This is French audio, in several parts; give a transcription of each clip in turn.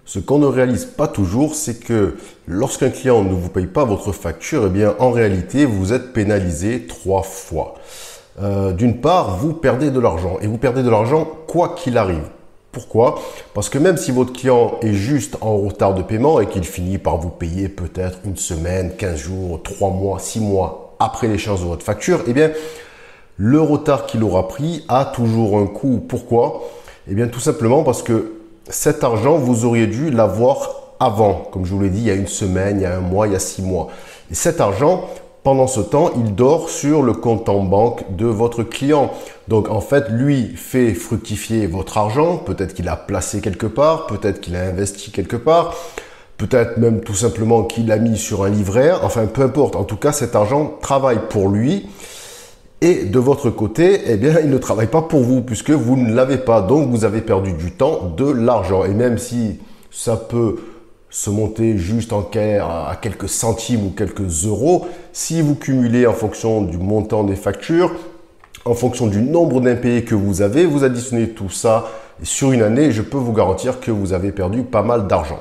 Ce qu'on ne réalise pas toujours, c'est que lorsqu'un client ne vous paye pas votre facture, eh bien, en réalité, vous êtes pénalisé 3 fois. D'une part, vous perdez de l'argent et vous perdez de l'argent quoi qu'il arrive. Pourquoi? Parce que même si votre client est juste en retard de paiement et qu'il finit par vous payer peut-être une semaine, 15 jours, 3 mois, 6 mois après l'échéance de votre facture, eh bien, le retard qu'il aura pris a toujours un coût. Pourquoi? Eh bien, tout simplement parce que cet argent, vous auriez dû l'avoir avant. Comme je vous l'ai dit, il y a une semaine, il y a un mois, il y a 6 mois. Et cet argent, pendant ce temps, il dort sur le compte en banque de votre client. Donc, en fait, lui fait fructifier votre argent. Peut-être qu'il a placé quelque part, peut-être qu'il a investi quelque part, peut-être même tout simplement qu'il l'a mis sur un livret A. Enfin, peu importe. En tout cas, cet argent travaille pour lui. Et de votre côté, eh bien, il ne travaille pas pour vous puisque vous ne l'avez pas. Donc, vous avez perdu du temps, de l'argent. Et même si ça peut se monter juste à quelques centimes ou quelques euros, si vous cumulez en fonction du montant des factures, en fonction du nombre d'impayés que vous avez, vous additionnez tout ça et sur une année, je peux vous garantir que vous avez perdu pas mal d'argent.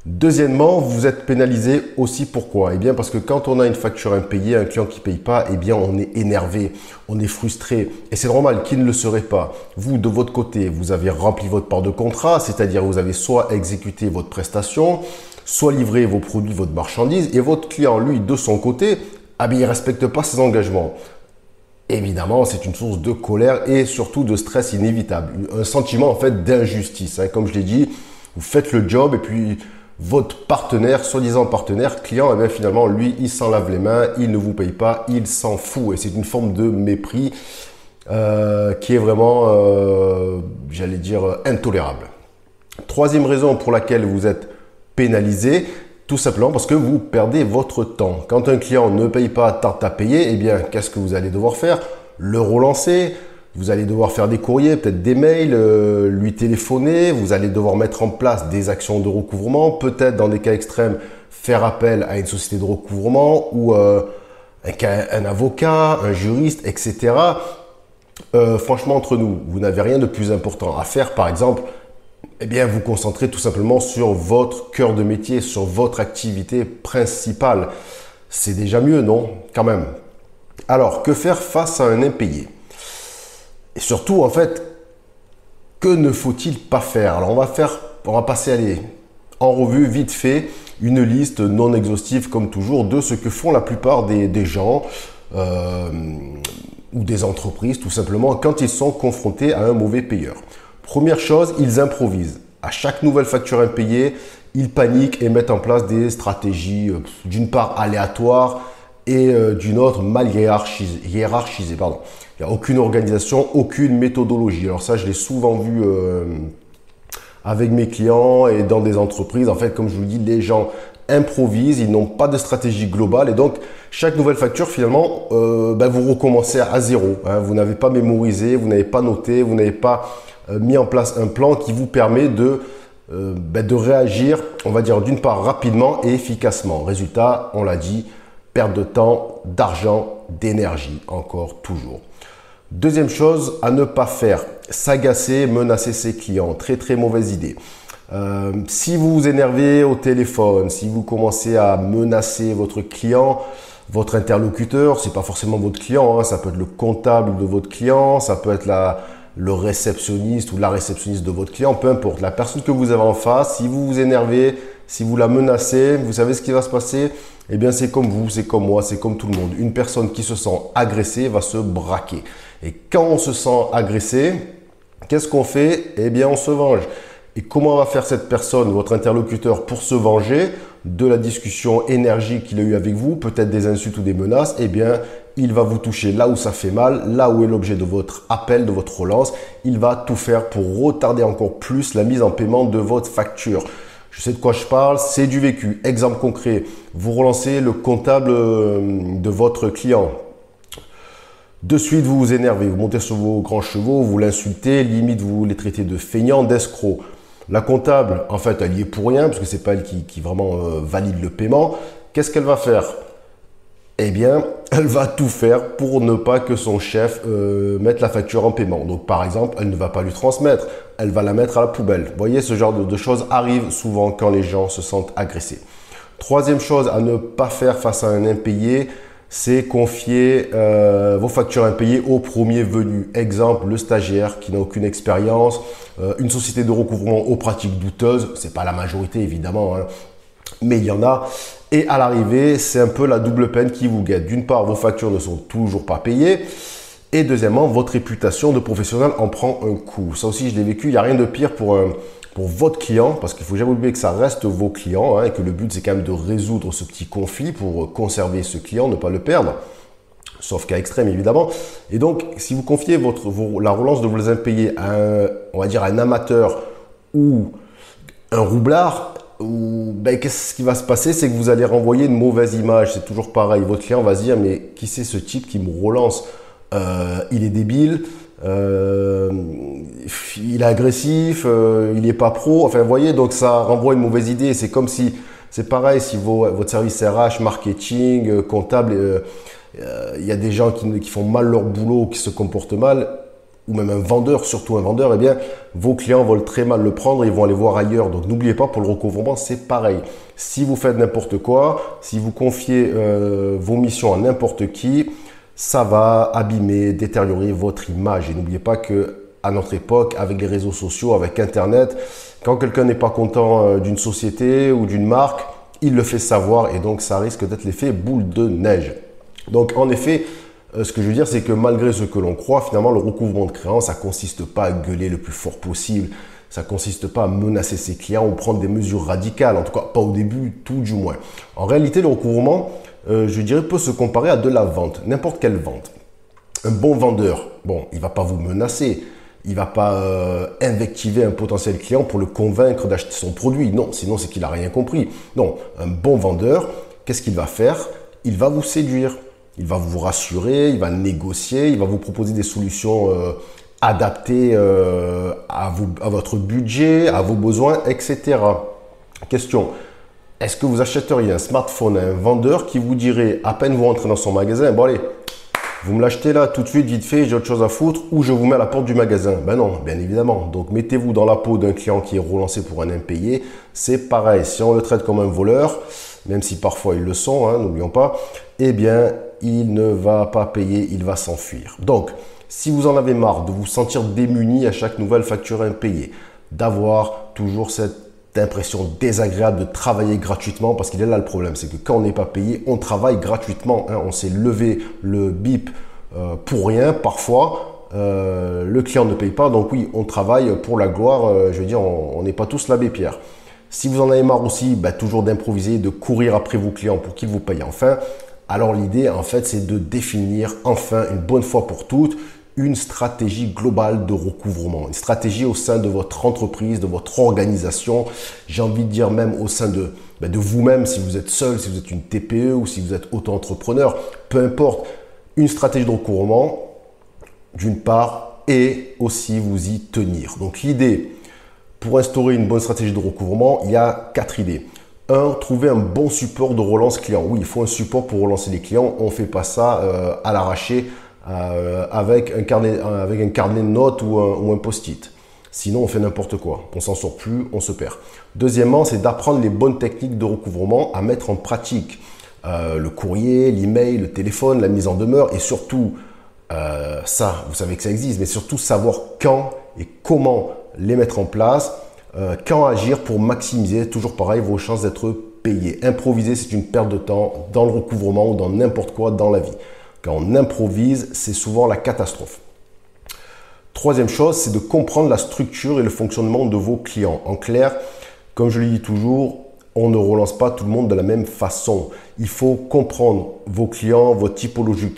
Deuxièmement, vous êtes pénalisé aussi. Pourquoi? Eh bien, parce que quand on a une facture impayée, un client qui ne paye pas, eh bien, on est énervé, on est frustré. Et c'est normal qu'il ne le serait pas. Vous, de votre côté, vous avez rempli votre part de contrat, c'est-à-dire vous avez soit exécuté votre prestation, soit livré vos produits, votre marchandise, et votre client, lui, de son côté, ah bien, il ne respecte pas ses engagements. Évidemment, c'est une source de colère et surtout de stress inévitable. Un sentiment, en fait, d'injustice. Comme je l'ai dit, vous faites le job et puis votre partenaire, soi-disant partenaire, client, eh bien finalement, lui, il s'en lave les mains, il ne vous paye pas, il s'en fout. Et c'est une forme de mépris qui est vraiment, j'allais dire, intolérable. Troisième raison pour laquelle vous êtes pénalisé, tout simplement parce que vous perdez votre temps. Quand un client ne paye pas tant à payer, eh bien, qu'est-ce que vous allez devoir faire? Le relancer. Vous allez devoir faire des courriers, peut-être des mails, lui téléphoner. Vous allez devoir mettre en place des actions de recouvrement. Peut-être, dans des cas extrêmes, faire appel à une société de recouvrement ou un avocat, un juriste, etc. Franchement, entre nous, vous n'avez rien de plus important à faire. Par exemple, eh bien, vous concentrez tout simplement sur votre cœur de métier, sur votre activité principale. C'est déjà mieux, non? Quand même. Alors, que faire face à un impayé? Et surtout, en fait, que ne faut-il pas faire? Alors, on va passer en revue vite fait une liste non exhaustive, comme toujours, de ce que font la plupart des gens ou des entreprises, tout simplement, quand ils sont confrontés à un mauvais payeur. Première chose, ils improvisent. À chaque nouvelle facture impayée, ils paniquent et mettent en place des stratégies, d'une part aléatoires, et d'une autre mal hiérarchisée. Pardon. Il n'y a aucune organisation, aucune méthodologie. Alors ça, je l'ai souvent vu avec mes clients et dans des entreprises. En fait, comme je vous dis, les gens improvisent, ils n'ont pas de stratégie globale et donc chaque nouvelle facture, finalement, vous recommencez à zéro. Vous n'avez pas mémorisé, vous n'avez pas noté, vous n'avez pas mis en place un plan qui vous permet de réagir, on va dire, d'une part rapidement et efficacement. Résultat, on l'a dit, perte de temps, d'argent, d'énergie, encore, toujours. Deuxième chose à ne pas faire, s'agacer, menacer ses clients. Très, très mauvaise idée. Si vous vous énervez au téléphone, si vous commencez à menacer votre client, votre interlocuteur, c'est pas forcément votre client, ça peut être le comptable de votre client, ça peut être le réceptionniste ou la réceptionniste de votre client, peu importe. La personne que vous avez en face, si vous vous énervez, si vous la menacez, vous savez ce qui va se passer? Eh bien, c'est comme vous, c'est comme moi, c'est comme tout le monde. Une personne qui se sent agressée va se braquer. Et quand on se sent agressé, qu'est-ce qu'on fait? Eh bien, on se venge. Et comment va faire cette personne, votre interlocuteur, pour se venger de la discussion énergique qu'il a eue avec vous, peut-être des insultes ou des menaces? Eh bien, il va vous toucher là où ça fait mal, là où est l'objet de votre appel, de votre relance. Il va tout faire pour retarder encore plus la mise en paiement de votre facture. Je sais de quoi je parle, c'est du vécu. Exemple concret, vous relancez le comptable de votre client. De suite, vous vous énervez, vous montez sur vos grands chevaux, vous l'insultez, limite vous les traitez de feignants, d'escrocs. La comptable, en fait, elle y est pour rien, parce que c'est pas elle qui vraiment valide le paiement. Qu'est-ce qu'elle va faire? eh bien, elle va tout faire pour ne pas que son chef mette la facture en paiement. Donc, par exemple, elle ne va pas lui transmettre, elle va la mettre à la poubelle. Vous voyez, ce genre de choses arrivent souvent quand les gens se sentent agressés. Troisième chose à ne pas faire face à un impayé, c'est confier vos factures impayées au premier venu. Exemple, le stagiaire qui n'a aucune expérience, une société de recouvrement aux pratiques douteuses. C'est pas la majorité évidemment, hein, mais il y en a. Et à l'arrivée, c'est un peu la double peine qui vous guette. D'une part, vos factures ne sont toujours pas payées. Et deuxièmement, votre réputation de professionnel en prend un coup. Ça aussi, je l'ai vécu. Il n'y a rien de pire pour votre client, parce qu'il ne faut jamais oublier que ça reste vos clients, hein, et que le but, c'est quand même de résoudre ce petit conflit pour conserver ce client, ne pas le perdre. Sauf cas extrême, évidemment. Et donc, si vous confiez la relance de vos impayés à on va dire, à un amateur ou un roublard, ben, qu'est-ce qui va se passer? C'est que vous allez renvoyer une mauvaise image. C'est toujours pareil. Votre client va se dire, mais qui c'est ce type qui me relance? Il est débile, il est agressif, il n'est pas pro. Enfin, vous voyez, donc ça renvoie une mauvaise idée. C'est comme si, c'est pareil, si votre service RH, marketing, comptable, il y a des gens qui font mal leur boulot, qui se comportent mal, ou même un vendeur, surtout un vendeur, eh bien, vos clients vont très mal le prendre, ils vont aller voir ailleurs. Donc, n'oubliez pas, pour le recouvrement, c'est pareil. Si vous faites n'importe quoi, si vous confiez vos missions à n'importe qui, ça va abîmer, détériorer votre image. Et n'oubliez pas que à notre époque, avec les réseaux sociaux, avec Internet, quand quelqu'un n'est pas content d'une société ou d'une marque, il le fait savoir et donc ça risque d'être l'effet boule de neige. Donc, en effet, ce que je veux dire, c'est que malgré ce que l'on croit, finalement, le recouvrement de créances, ça consiste pas à gueuler le plus fort possible. Ça consiste pas à menacer ses clients ou prendre des mesures radicales. En tout cas, pas au début, tout du moins. En réalité, le recouvrement, je dirais, peut se comparer à de la vente. N'importe quelle vente. Un bon vendeur, bon, il va pas vous menacer. Il va pas invectiver un potentiel client pour le convaincre d'acheter son produit. Non, sinon c'est qu'il a rien compris. Non, un bon vendeur, qu'est-ce qu'il va faire? Il va vous séduire. Il va vous rassurer, il va négocier, il va vous proposer des solutions adaptées à votre budget, à vos besoins, etc. Question, est-ce que vous achèteriez un smartphone à un vendeur qui vous dirait, à peine vous rentrez dans son magasin, bon allez, vous me l'achetez là tout de suite, vite fait, j'ai autre chose à foutre, ou je vous mets à la porte du magasin? Ben non, bien évidemment. Donc mettez-vous dans la peau d'un client qui est relancé pour un impayé, c'est pareil. Si on le traite comme un voleur, même si parfois ils le sont, hein, n'oublions pas, eh bien, il ne va pas payer, il va s'enfuir. Donc, si vous en avez marre de vous sentir démuni à chaque nouvelle facture impayée, d'avoir toujours cette impression désagréable de travailler gratuitement, parce qu'il est là le problème, c'est que quand on n'est pas payé, on travaille gratuitement. Hein, on s'est levé le bip pour rien parfois. Le client ne paye pas, donc oui, on travaille pour la gloire. Je veux dire, on n'est pas tous l'abbé Pierre. Si vous en avez marre aussi, toujours d'improviser, de courir après vos clients pour qu'ils vous payent enfin, alors l'idée, en fait, c'est de définir enfin, une bonne fois pour toutes, une stratégie globale de recouvrement. Une stratégie au sein de votre entreprise, de votre organisation. J'ai envie de dire même au sein de vous-même, si vous êtes seul, si vous êtes une TPE ou si vous êtes auto-entrepreneur. Peu importe, une stratégie de recouvrement, d'une part, et aussi vous y tenir. Donc l'idée, pour instaurer une bonne stratégie de recouvrement, il y a 4 idées. 1. Trouver un bon support de relance client. Oui, il faut un support pour relancer les clients. On ne fait pas ça à l'arraché avec un carnet de notes ou un post-it. Sinon, on fait n'importe quoi. On s'en sort plus, on se perd. Deuxièmement, c'est d'apprendre les bonnes techniques de recouvrement à mettre en pratique. Le courrier, l'email, le téléphone, la mise en demeure et surtout, ça, vous savez que ça existe, mais surtout savoir quand et comment les mettre en place. Quand agir pour maximiser, toujours pareil, vos chances d'être payé. Improviser, c'est une perte de temps dans le recouvrement ou dans n'importe quoi dans la vie. Quand on improvise, c'est souvent la catastrophe. Troisième chose, c'est de comprendre la structure et le fonctionnement de vos clients. En clair, comme je le dis toujours, on ne relance pas tout le monde de la même façon. Il faut comprendre vos clients, votre typologie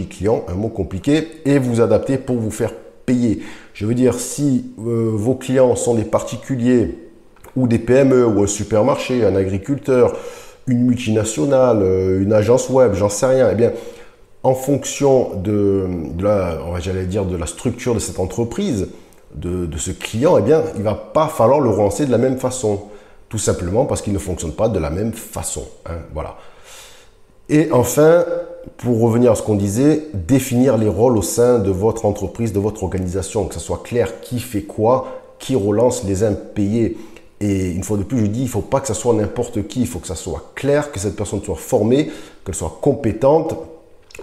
client, un mot compliqué, et vous adapter pour vous faire payer. Je veux dire, si vos clients sont des particuliers ou des PME ou un supermarché, un agriculteur, une multinationale, une agence web, j'en sais rien, eh bien, en fonction de la structure de cette entreprise, de ce client, eh bien, il ne va pas falloir le relancer de la même façon. Tout simplement parce qu'il ne fonctionne pas de la même façon. Hein, voilà. Et enfin, pour revenir à ce qu'on disait, définir les rôles au sein de votre entreprise, de votre organisation, que ce soit clair qui fait quoi, qui relance les impayés. Et une fois de plus, je dis, il ne faut pas que ce soit n'importe qui, il faut que ça soit clair, que cette personne soit formée, qu'elle soit compétente,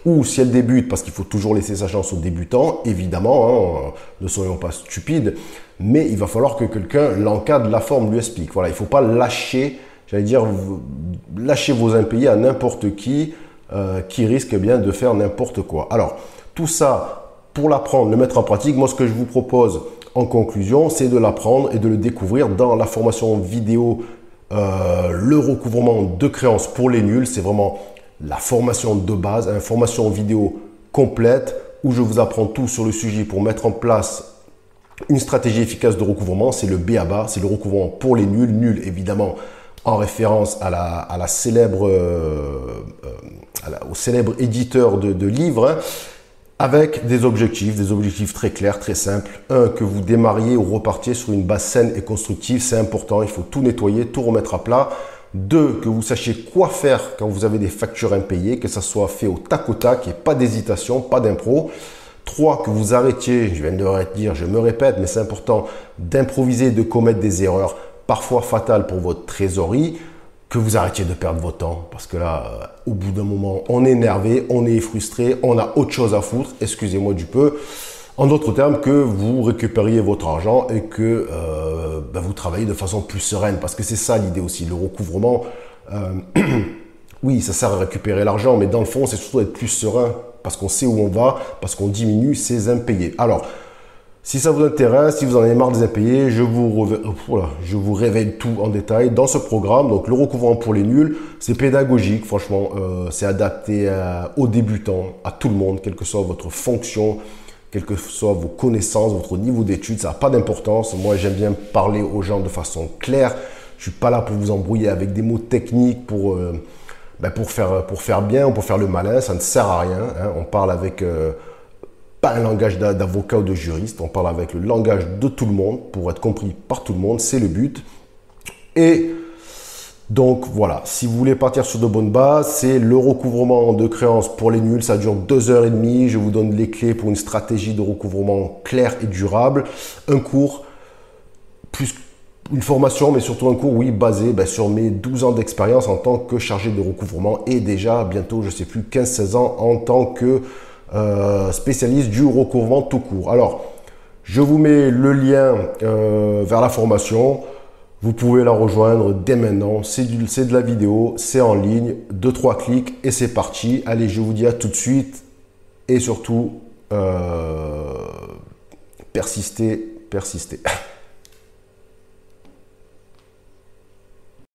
ou si elle débute, parce qu'il faut toujours laisser sa chance aux débutants, évidemment, hein, ne soyons pas stupides, mais il va falloir que quelqu'un l'encadre, la forme, lui explique. Voilà, il ne faut pas lâcher, j'allais dire, lâcher vos impayés à n'importe qui risque bien de faire n'importe quoi. Alors, tout ça, pour l'apprendre, le mettre en pratique, moi ce que je vous propose en conclusion, c'est de l'apprendre et de le découvrir dans la formation vidéo, le recouvrement de créances pour les nuls. C'est vraiment la formation de base, une formation vidéo complète où je vous apprends tout sur le sujet pour mettre en place une stratégie efficace de recouvrement. C'est le B.A.B.A, c'est le recouvrement pour les nuls. Nuls évidemment en référence à la célèbre, au célèbre éditeur de livres, hein, avec des objectifs très clairs, très simples. Un, que vous démarriez ou repartiez sur une base saine et constructive, c'est important, il faut tout nettoyer, tout remettre à plat. 2, que vous sachiez quoi faire quand vous avez des factures impayées, que ça soit fait au tac, qu'il n'y ait pas d'hésitation, pas d'impro. 3, que vous arrêtiez, je viens de le dire, je me répète, mais c'est important, d'improviser, de commettre des erreurs, parfois fatales pour votre trésorerie, que vous arrêtiez de perdre votre temps. Parce que là, au bout d'un moment, on est énervé, on est frustré, on a autre chose à foutre, excusez-moi du peu. En d'autres termes, que vous récupériez votre argent et que vous travaillez de façon plus sereine. Parce que c'est ça l'idée aussi, le recouvrement. Oui, ça sert à récupérer l'argent, mais dans le fond, c'est surtout être plus serein. Parce qu'on sait où on va, parce qu'on diminue ses impayés. Alors, si ça vous intéresse, si vous en avez marre des impayés, je vous révèle tout en détail dans ce programme. Donc, le recouvrement pour les nuls, c'est pédagogique, franchement. C'est adapté aux débutants, à tout le monde, quelle que soit votre fonction, quelles que soient vos connaissances, votre niveau d'études, ça n'a pas d'importance. Moi, j'aime bien parler aux gens de façon claire. Je suis pas là pour vous embrouiller avec des mots techniques pour faire bien ou pour faire le malin. Ça ne sert à rien, hein. On parle avec pas un langage d'avocat ou de juriste. On parle avec le langage de tout le monde pour être compris par tout le monde. C'est le but. Et donc voilà, si vous voulez partir sur de bonnes bases, c'est le recouvrement de créances pour les nuls. Ça dure 2h30. Je vous donne les clés pour une stratégie de recouvrement claire et durable. Un cours, plus une formation, mais surtout un cours, oui, basé sur mes 12 ans d'expérience en tant que chargé de recouvrement et déjà bientôt, je ne sais plus, 15-16 ans en tant que spécialiste du recouvrement tout court. Alors, je vous mets le lien vers la formation. Vous pouvez la rejoindre dès maintenant. C'est de la vidéo, c'est en ligne, 2-3 clics et c'est parti. Allez, je vous dis à tout de suite et surtout, persistez.